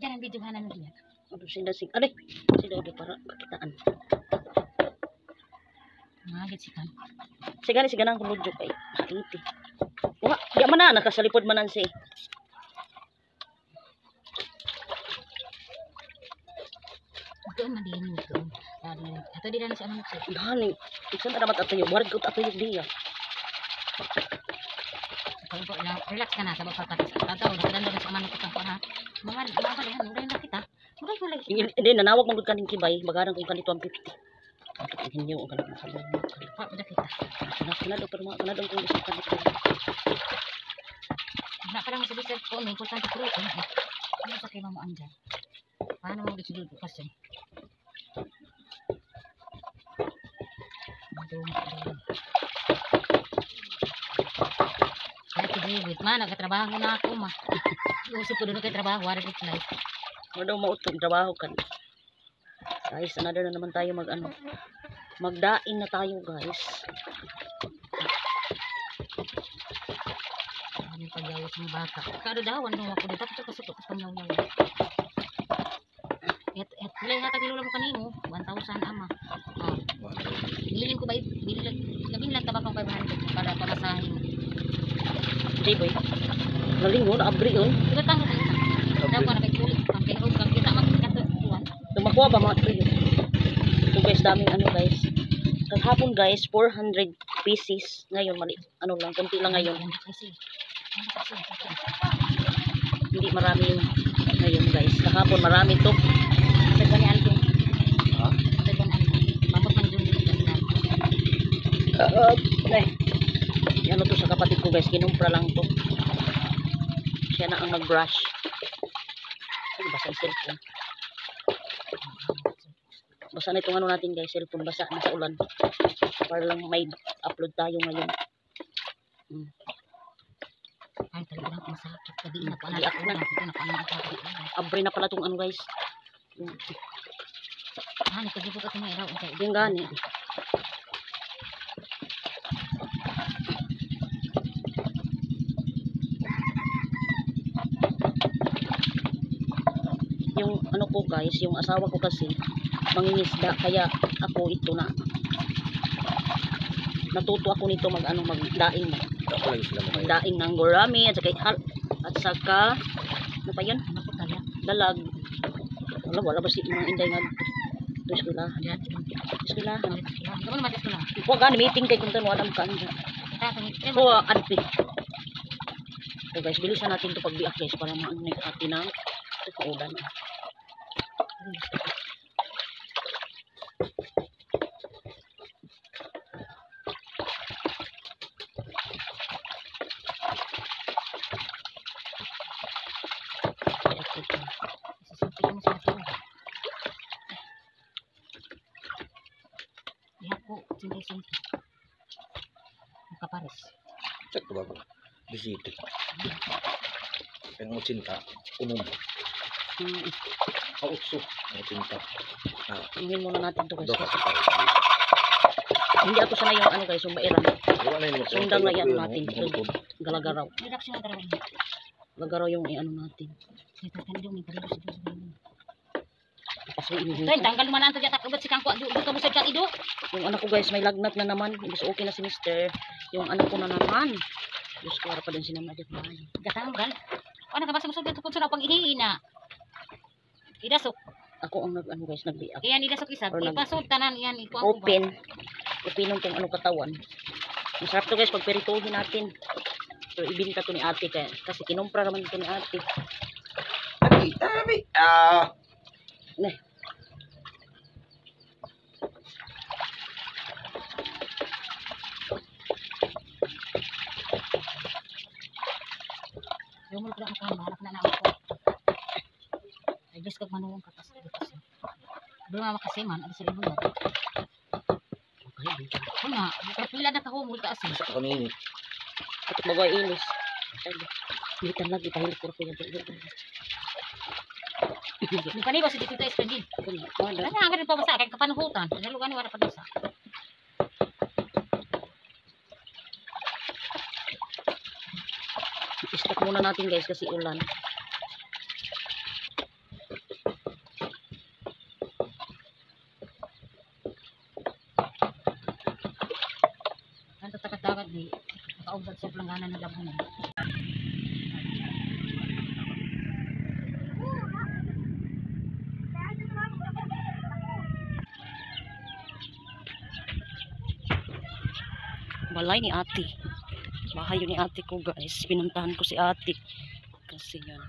Jangan videohanan mo diyan. Ano sila sig aray. Sila ulit para pakitaan. Magit si kan. Sigani siganang kumudyo kay makiti. Wa, di man na nakasalipod manan si. Ito man din ito. Ato di na sa ano sa. Gani. Iksan dapat ato yung warg ut ato yung diya. Kalau relax ka na sa pagkakas. Tataw nakadan na sa man ko kan ha. Mga balihan uray na kita. Uray ko lagi. Hindi nanawag mong kaning kibay, bagaran kung kanito ang 50. Hinyo ang kanang masalong. Pa udah kita. Kanado pero mga kanadong kung isa kanito. Na ka lang sa bisag ko, may importante ko rin. Ano sa kay mamo andyan? Paano mo gisulod kasi? Ay, kajibit ma, nagkatrabaho na ako ma. Usip ko doon kay trabaho, wala rin life. Ano daw mautong trabaho kan. Guys, another na naman tayo mag ano. Magdaing na tayo guys. Ano pagyawas ng bata? Kado daw, ano ako dito, tapos kasutok ko panyaw niya. Bilay nga tagilula mo kanino, 1,000 ama. Bilin ko ba, bilin lang tabakang 500 para pamasahin. Jay boy. Galing mo, naabri yun. Diba tango ka? Daw ko na kay kulit, kang kinahog, kang kita magkatuan. Tumakuha ba mga trio? So guys, daming ano guys. Kahapon guys, 400 pieces. Ngayon, mali, ano lang, konti lang ngayon. Hindi marami yung ngayon guys. Kahapon marami to. Sa ganyan album. Ha? Sa ganyan album. Mabot man dun dito na. Ano to sa kapatid ko guys, kinumpra lang to. Siya na ang nag-brush. Ay, basa yung cellphone. Basa na itong ano natin guys, cellphone. Basa na sa ulan. Para lang may upload tayo ngayon. Ay, talaga lang masakit. Sabi na po, anak ko na. Ito na paano ako. Abre na pala itong ano guys. Nagkagibot ako ng iraw. Yung gani. Yung ano ko guys, yung asawa ko kasi mangingisda, kaya ako ito na natuto ako nito mag ano magdaing magdaing ng gurami at saka ano pa yun? Dalag. Wala ba si mga inday nga to eskwela. Kamu naman eskwela. Iko gani meeting kay kung tanong adam ka anja. Ko adpi. So guys, bilisan natin to pagbiak guys para maanay atin ng kaudan. Kapares. Cek ba ko? Bisita. Ang cinta umum. Utso. Ang cinta. Tingin muna natin to guys. Doka sa Hindi ako sanay yung ano guys, yung bairan. Wala yung Sundang na yan natin. Galagaraw. Redaksyon na darawin. Galagaraw yung ano natin. Ito kanilong may parido sa dito. Pasuin mo. Tay, tanggal man ang tadya takubot si kangko. Dito ka mo sa kang ido. Yung anak ko guys, may lagnat na naman. Gusto okay na si Mister. Yung anak ko na naman. Diyos ko, para pa din sinama dyan. Gatanggal. Ano ka ba sa musog dito kung saan pang ihina? Idasok. Ako ang ano guys, nagbiak. Iyan idasok isa. Ipasod tanan yan. Open. Openon tong ano katawan. Masarap to guys, pag perituhin natin. So, ibinta to ni ate kasi kinumpra naman ito ni ate. Abi. Nih. Yung multo lang ako, mahalap na naman ko. Ay, Diyos kag manuwang katas. Doon nga makasiman, ada sa ibo na. Okay, nga, kapila na ka multo asin. Sa kanini. Ito magay inis. Bitan lagi tayo ko ko Ni kaniba si dito tayo spendin. Ano nga ganun pa basa kay kapanuhutan. Nalugan ni wala pa dosa. I-stop muna natin guys kasi ulan. sa takat-takat di. Nakaugad sa pelangganan ng labunan. Balay ni ate. Bahay yun ni ate ko guys. Pinuntahan ko si ate. Kasi yan.